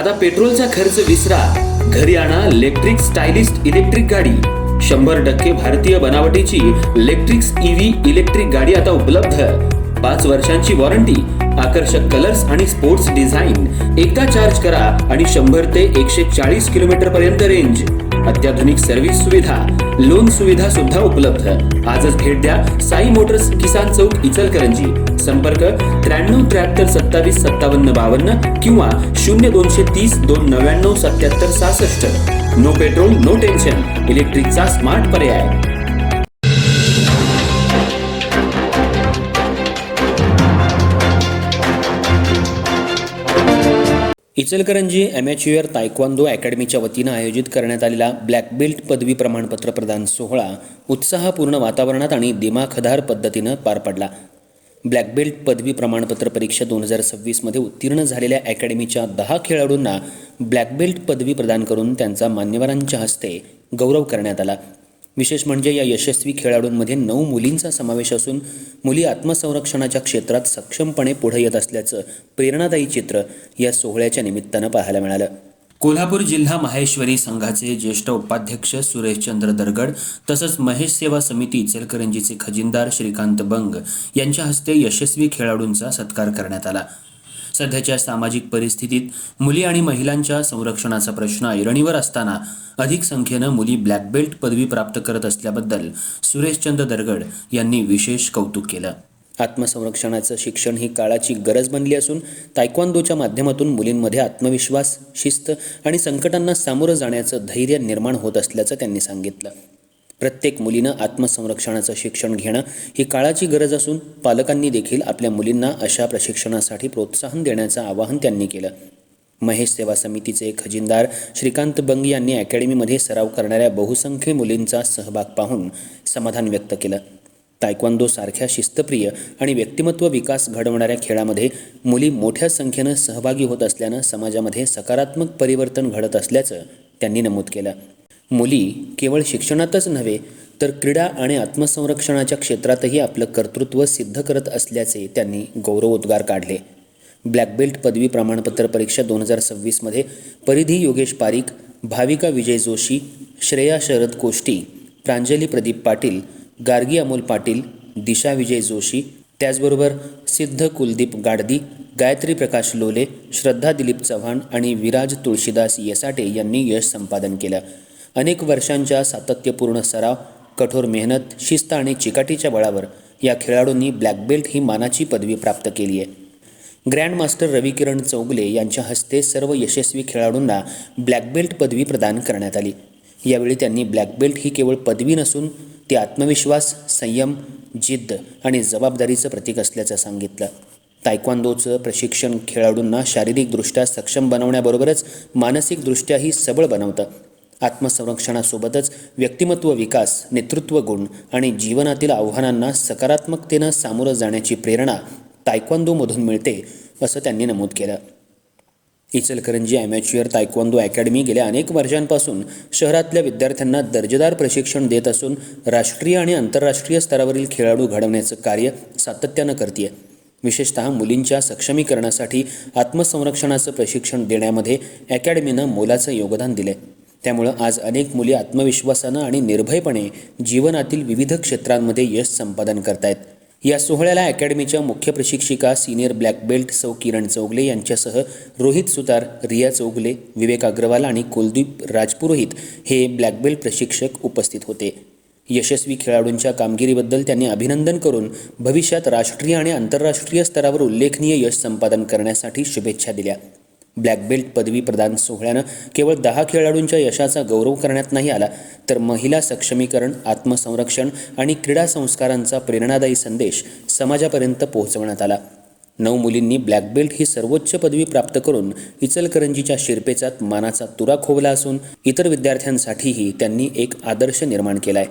आता पेट्रोलचा खर्च विसरा, घरी आणा इलेक्ट्रिक स्टायलिस्ट इलेक्ट्रिक गाडी। 100% भारतीय बनावटीची इलेक्ट्रिक्स ईव्ही इलेक्ट्रिक गाडी आता उपलब्ध। 5 वर्षांची वॉरंटी, आकर्षक कलर्स आणि स्पोर्ट्स डिझाइन। एकदा चार्ज करा आणि 100 ते 140 किलोमीटर पर्यंत रेंज। अत्याधुनिक सर्व्हिस सुविधा, लोन सुविधा सुद्धा उपलब्ध। आजच भेट द्या साई मोटर्स, किसान चौक, इचलकरंजी। संपर्क 93 73 27 57 52 किंवा 0230 299 77 66। नो पेट्रोल नो टेन्शन, इलेक्ट्रिकचा स्मार्ट पर्याय। इचलकरंजी ॲमेच्युअर तायक्वांदो अकॅडमीच्या वतीनं आयोजित करण्यात आलेला ब्लॅक बेल्ट पदवी प्रमाणपत्र प्रदान सोहळा उत्साहपूर्ण वातावरणात आणि दिमाखदार पद्धतीनं पार पडला। ब्लॅक बेल्ट पदवी प्रमाणपत्र परीक्षा 2026 मध्ये उत्तीर्ण झालेल्या अकॅडमीच्या 10 खेळाडूंना ब्लॅक बेल्ट पदवी प्रदान करून त्यांचा मान्यवरांच्या हस्ते गौरव करण्यात आला। विशेष म्हणजे या यशस्वी खेळाडूंमध्ये 9 मुलींचा समावेश असून मुली आत्मसंरक्षणाच्या क्षेत्रात सक्षमपणे पुढे येत असल्याचं प्रेरणादायी चित्र या सोहळ्याच्या निमित्तानं पाहायला मिळालं। कोल्हापूर जिल्हा माहेश्वरी संघाचे ज्येष्ठ उपाध्यक्ष सुरेशचंद्र दरगड तसंच महेश सेवा समिती इचलकरंजीचे खजिनदार श्रीकांत बंग यांच्या हस्ते यशस्वी खेळाडूंचा सत्कार करण्यात आला। सध्याच्या सामाजिक परिस्थितीत मुली आणि महिलांच्या संरक्षणाचा प्रश्न ऐरणीवर असताना अधिक संख्येनं मुली ब्लॅक बेल्ट पदवी प्राप्त करत असल्याबद्दल सुरेशचंद्र दरगड यांनी विशेष कौतुक केलं। आत्मसंरक्षणाचं शिक्षण ही काळाची गरज बनली असून तायक्वांदोच्या माध्यमातून मुलींमध्ये आत्मविश्वास, शिस्त आणि संकटांना सामोरं जाण्याचं धैर्य निर्माण होत असल्याचं त्यांनी सांगितलं। प्रत्येक मुलीनं आत्मसंरक्षणाचं शिक्षण घेणं ही काळाची गरज असून पालकांनी देखील आपल्या मुलींना अशा प्रशिक्षणासाठी प्रोत्साहन देण्याचं आवाहन त्यांनी केलं। महेश सेवा समितीचे खजिनदार श्रीकांत बंग यांनी अकॅडमीमध्ये सराव करणाऱ्या बहुसंख्य मुलींचा सहभाग पाहून समाधान व्यक्त केलं। तायक्वांदो सारख्या शिस्तप्रिय आणि व्यक्तिमत्व विकास घडवणाऱ्या खेळामध्ये मुली मोठ्या संख्येनं सहभागी होत असल्यानं समाजामध्ये सकारात्मक परिवर्तन घडत असल्याचं त्यांनी नमूद केलं। मुली केवळ शिक्षणातच नव्हे तर क्रीडा आणि आत्मसंरक्षणाच्या क्षेत्रातही आपलं कर्तृत्व सिद्ध करत असल्याचे त्यांनी गौरवोद्गार काढले। ब्लॅक बेल्ट पदवी प्रमाणपत्र परीक्षा 2026 मध्ये परिधी योगेश पारिक, भाविका विजय जोशी, श्रेया शरद कोष्टी, प्रांजली प्रदीप पाटील, गार्गी अमोल पाटील, दिशा विजय जोशी, त्याचबरोबर सिद्ध कुलदीप गाडदी, गायत्री प्रकाश लोले, श्रद्धा दिलीप चव्हाण आणि विराज तुळशीदास येसाटे यांनी यश संपादन केलं। अनेक वर्षांच्या सातत्यपूर्ण सराव, कठोर मेहनत, शिस्त आणि चिकाटीच्या बळावर या खेळाडूंनी ब्लॅक बेल्ट ही मानाची पदवी प्राप्त केली आहे। ग्रँड मास्टर रविकिरण चौगले यांच्या हस्ते सर्व यशस्वी खेळाडूंना ब्लॅक बेल्ट पदवी प्रदान करण्यात आली। यावेळी त्यांनी ब्लॅक बेल्ट ही केवळ पदवी नसून ती आत्मविश्वास, संयम, जिद्द आणि जबाबदारीचं प्रतीक असल्याचं सांगितलं। तायक्वांदोचं प्रशिक्षण खेळाडूंना शारीरिकदृष्ट्या सक्षम बनवण्याबरोबरच मानसिकदृष्ट्याही सबळ बनवतं। आत्मसंरक्षणासोबतच व्यक्तिमत्व विकास, नेतृत्व गुण आणि जीवनातील आव्हानांना सकारात्मकतेनं सामोरं जाण्याची प्रेरणा तायक्वांदोमधून मिळते असं त्यांनी नमूद केलं। इचलकरंजी ॲमेच्युअर तायक्वांदो अकॅडमी गेल्या अनेक वर्षांपासून शहरातल्या विद्यार्थ्यांना दर्जेदार प्रशिक्षण देत असून राष्ट्रीय आणि आंतरराष्ट्रीय स्तरावरील खेळाडू घडवण्याचं कार्य सातत्यानं करते। विशेषतः मुलींच्या सक्षमीकरणासाठी आत्मसंरक्षणाचं प्रशिक्षण देण्यामध्ये अकॅडमीनं मोलाचं योगदान दिले। त्यामुळं आज अनेक मुली आत्मविश्वासानं आणि निर्भयपणे जीवनातील विविध क्षेत्रांमध्ये यश संपादन करतायत। या सोहळ्याला अकॅडमीच्या मुख्य प्रशिक्षिका सिनियर ब्लॅक बेल्ट सौ किरण चौगले यांच्यासह रोहित सुतार, रिया चौगले, विवेक अग्रवाल आणि कुलदीप राजपुरोहित हे ब्लॅक बेल्ट प्रशिक्षक उपस्थित होते। यशस्वी खेळाडूंच्या कामगिरीबद्दल त्यांनी अभिनंदन करून भविष्यात राष्ट्रीय आणि आंतरराष्ट्रीय स्तरावर उल्लेखनीय यश संपादन करण्यासाठी शुभेच्छा दिल्या। ब्लॅक बेल्ट पदवी प्रदान सोहळ्यानं केवळ 10 खेळाडूंच्या यशाचा गौरव करण्यात नाही आला तर महिला सक्षमीकरण, आत्मसंरक्षण आणि क्रीडा संस्कारांचा प्रेरणादायी संदेश समाजापर्यंत पोहोचवण्यात आला। 9 मुलींनी ब्लॅक बेल्ट ही सर्वोच्च पदवी प्राप्त करून इचलकरंजीच्या शिरपेचात मानाचा तुरा खोवला असून इतर विद्यार्थ्यांसाठीही त्यांनी एक आदर्श निर्माण केलाय।